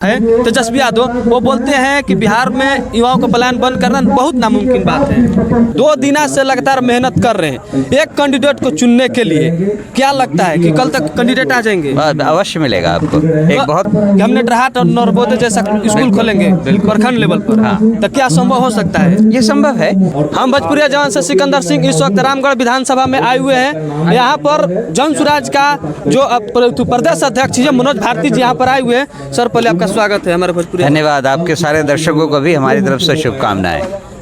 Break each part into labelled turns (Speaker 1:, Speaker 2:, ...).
Speaker 1: है तेजस्वी यादव, वो बोलते हैं कि बिहार में युवाओं का प्लान बंद करना बहुत नामुमकिन बात है। 2 दिन से लगातार मेहनत कर रहे हैं एक कैंडिडेट को चुनने के लिए। क्या लगता है कि कल तक कैंडिडेट आ जाएंगे?
Speaker 2: अवश्य मिलेगा आपको। एक बहुत
Speaker 1: हमने डरहाट और नरबोदे जैसा स्कूल खोलेंगे प्रखंड लेवल पर, तो क्या संभव हो सकता है?
Speaker 2: ये संभव है।
Speaker 1: हम भोजपुरिया जवान से सिकंदर सिंह इस वक्त रामगढ़ विधानसभा में आए हुए हैं। यहाँ पर जन स्वराज का जो प्रदेश अध्यक्ष है मनोज भारती जी यहाँ पर आए हुए हैं। सर पहले आपका स्वागत है हमारे भोजपुरी।
Speaker 2: धन्यवाद। आपके सारे दर्शकों को भी हमारी तरफ से शुभकामनाएं।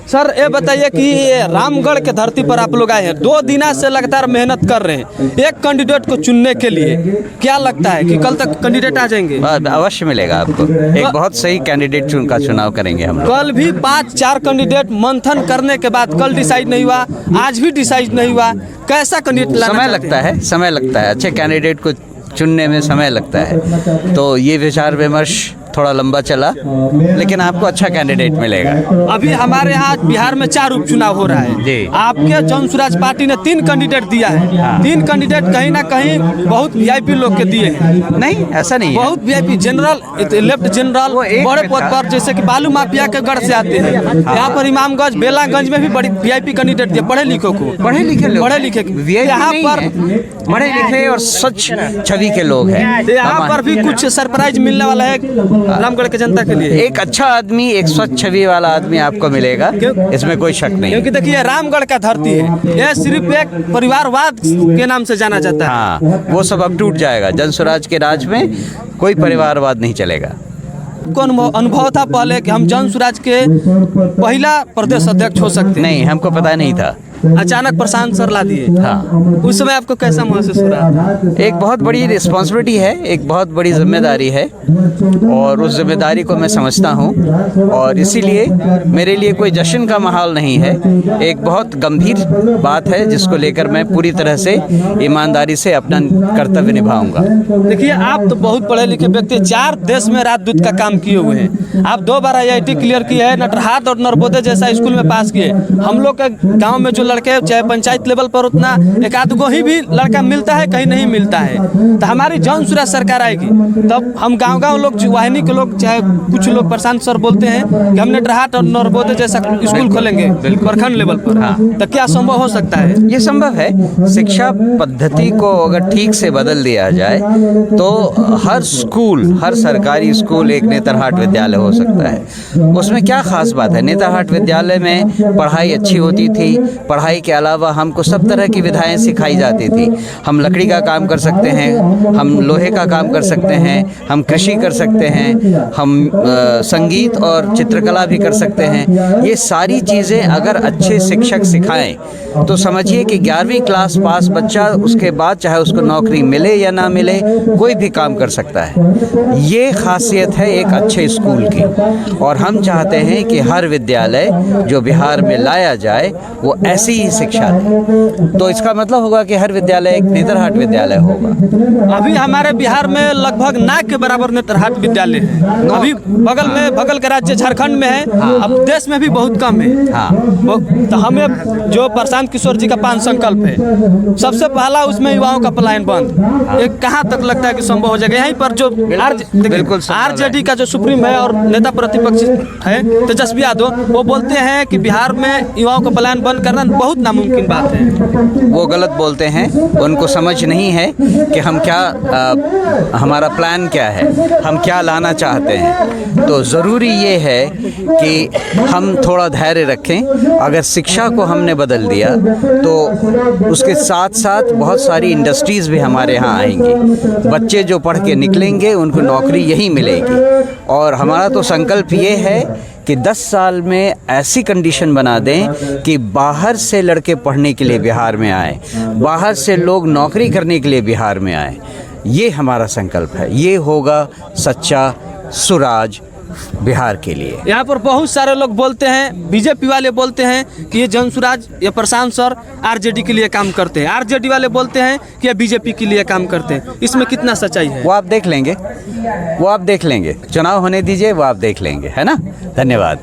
Speaker 1: सर ये बताइए कि रामगढ़ के धरती पर आप लोग आए हैं, 2 दिन से लगातार मेहनत कर रहे हैं एक कैंडिडेट को चुनने के लिए। क्या लगता है कि कल तक कैंडिडेट आ जाएंगे?
Speaker 2: अवश्य मिलेगा आपको। एक बहुत सही कैंडिडेट का चुनाव करेंगे हम लोग।
Speaker 1: कल भी 5-4 कैंडिडेट मंथन करने के बाद कल डिसाइड नहीं हुआ, आज भी डिसाइड नहीं हुआ। कैसा कैंडिडेट लाना
Speaker 2: समय लगता है, समय लगता है। अच्छे कैंडिडेट को चुनने में समय लगता है, तो ये विचार विमर्श थोड़ा लंबा चला, लेकिन आपको अच्छा कैंडिडेट मिलेगा।
Speaker 1: अभी हमारे यहाँ बिहार में 4 उपचुनाव हो रहा है। आपके जन स्वराज पार्टी ने 3 कैंडिडेट दिया है। 3 कैंडिडेट कहीं ना कहीं बहुत वीआईपी लोग के दिए हैं।
Speaker 2: नहीं, ऐसा नहीं है।
Speaker 1: बहुत वीआईपी जनरल, लेफ्ट जनरल बड़े पद पर, जैसे कि बालू माफिया के गढ़ से आते हैं। यहाँ पर इमामगंज बेलागंज में भी बड़ी वीआईपी कैंडिडेट दिए, पढ़े लिखों को।
Speaker 2: पढ़े लिखे
Speaker 1: यहाँ पर
Speaker 2: पढ़े लिखे और स्वच्छ छवि के लोग हैं।
Speaker 1: यहाँ पर भी कुछ सरप्राइज मिलने वाला है रामगढ़ के जनता के लिए।
Speaker 2: एक अच्छा आदमी, एक स्वच्छ छवि वाला आदमी आपको मिलेगा, इसमें कोई शक नहीं।
Speaker 1: क्योंकि देखिए रामगढ़ का धरती है, यह सिर्फ एक परिवारवाद के नाम से जाना जाता है।
Speaker 2: हाँ, वो सब अब टूट जाएगा। जन स्वराज के राज में कोई परिवारवाद नहीं चलेगा।
Speaker 1: कौन अनुभव था पहले कि हम जन स्वराज के पहला प्रदेश अध्यक्ष हो सकते?
Speaker 2: नहीं, हमको पता नहीं था।
Speaker 1: अचानक प्रशांत सर ला दिए।
Speaker 2: हाँ।
Speaker 1: उस समय आपको कैसा महसूस हो रहा था?
Speaker 2: एक बहुत बड़ी रिस्पॉन्सिबिलिटी है, एक बहुत बड़ी जिम्मेदारी है, और उस जिम्मेदारी को मैं समझता हूँ, और इसीलिए मेरे लिए कोई जश्न का माहौल नहीं है। एक बहुत गंभीर बात है जिसको लेकर मैं पूरी तरह से ईमानदारी से अपना कर्तव्य निभाऊंगा।
Speaker 1: देखिए आप तो बहुत पढ़े लिखे व्यक्ति, 4 देश में राजदूत का काम किए हुए हैं। आप 2 बार IIT क्लियर किए हैं, डरहाट और नरबोदे जैसा स्कूल में पास किए। हम लोग के गाँव में जो लड़के चाहे पंचायत लेवल पर उतना एक आध गो ही भी लड़का मिलता है, कहीं नहीं मिलता है। तो हमारी जन स्वराज सरकार आएगी तब हम गांव लोग, वाहिनी के लोग, चाहे कुछ लोग प्रशांत सर बोलते हैं कि हमने डरहाट और नरबोदे जैसा स्कूल खोलेंगे प्रखंड लेवल पर। तो क्या संभव हो सकता है?
Speaker 2: ये संभव है। शिक्षा पद्धति को अगर ठीक से बदल दिया जाए तो हर स्कूल, हर सरकारी स्कूल एक नेतरहाट विद्यालय हो सकता है। उसमें क्या खास बात है? नेतरहाट विद्यालय में पढ़ाई अच्छी होती थी, पढ़ाई के अलावा हमको सब तरह की विधाएं सिखाई जाती थी। हम लकड़ी का काम कर सकते हैं, हम लोहे का काम कर सकते हैं, हम कृषि कर सकते हैं, हम संगीत और चित्रकला भी कर सकते हैं। ये सारी चीज़ें अगर अच्छे शिक्षक सिखाएं तो समझिए कि 11वीं क्लास पास बच्चा उसके बाद चाहे उसको नौकरी मिले या ना मिले, कोई भी काम कर सकता है। ये खासियत है एक अच्छे स्कूल की, और हम चाहते हैं कि हर विद्यालय जो बिहार में लाया जाए वो ऐसी ही शिक्षा दे। तो इसका मतलब होगा कि हर विद्यालय एक नेतरहाट विद्यालय होगा।
Speaker 1: अभी हमारे बिहार में लगभग ना के बराबर नेतरहाट विद्यालय है। अभी बगल के राज्य झारखंड में है। अब देश में भी बहुत कम है। तो हमें जो प्रशांत किशोर जी का 5 संकल्प है, सबसे पहला उसमें युवाओं का पलायन बंद। ये कहाँ तक लगता है कि संभव हो जाएगा? यहीं पर जो RJD का जो सुप्रीम है और नेता प्रतिपक्ष है तेजस्वी यादव, वो बोलते हैं कि बिहार में युवाओं का पलायन बंद करना बहुत नामुमकिन बात है।
Speaker 2: वो गलत बोलते हैं। उनको समझ नहीं है कि हम क्या, हमारा प्लान क्या है, हम क्या लाना चाहते हैं। तो ज़रूरी ये है कि हम थोड़ा धैर्य रखें। अगर शिक्षा को हमने बदल दिया तो उसके साथ साथ बहुत सारी इंडस्ट्रीज़ भी हमारे यहाँ आएंगी। बच्चे जो पढ़ के निकलेंगे उनको नौकरी यहीं मिलेगी। और हमारा तो संकल्प ये है कि 10 साल में ऐसी कंडीशन बना दें कि बाहर से लड़के पढ़ने के लिए बिहार में आए, बाहर से लोग नौकरी करने के लिए बिहार में आए। ये हमारा संकल्प है। ये होगा सच्चा स्वराज बिहार के लिए।
Speaker 1: यहाँ पर बहुत सारे लोग बोलते हैं, बीजेपी वाले बोलते हैं कि ये जन स्वराज या प्रशांत सर RJD के लिए काम करते हैं, RJD वाले बोलते हैं कि ये बीजेपी के लिए काम करते हैं। इसमें कितना सच्चाई है?
Speaker 2: वो आप देख लेंगे, वो आप देख लेंगे। चुनाव होने दीजिए, वो आप देख लेंगे, है ना। धन्यवाद।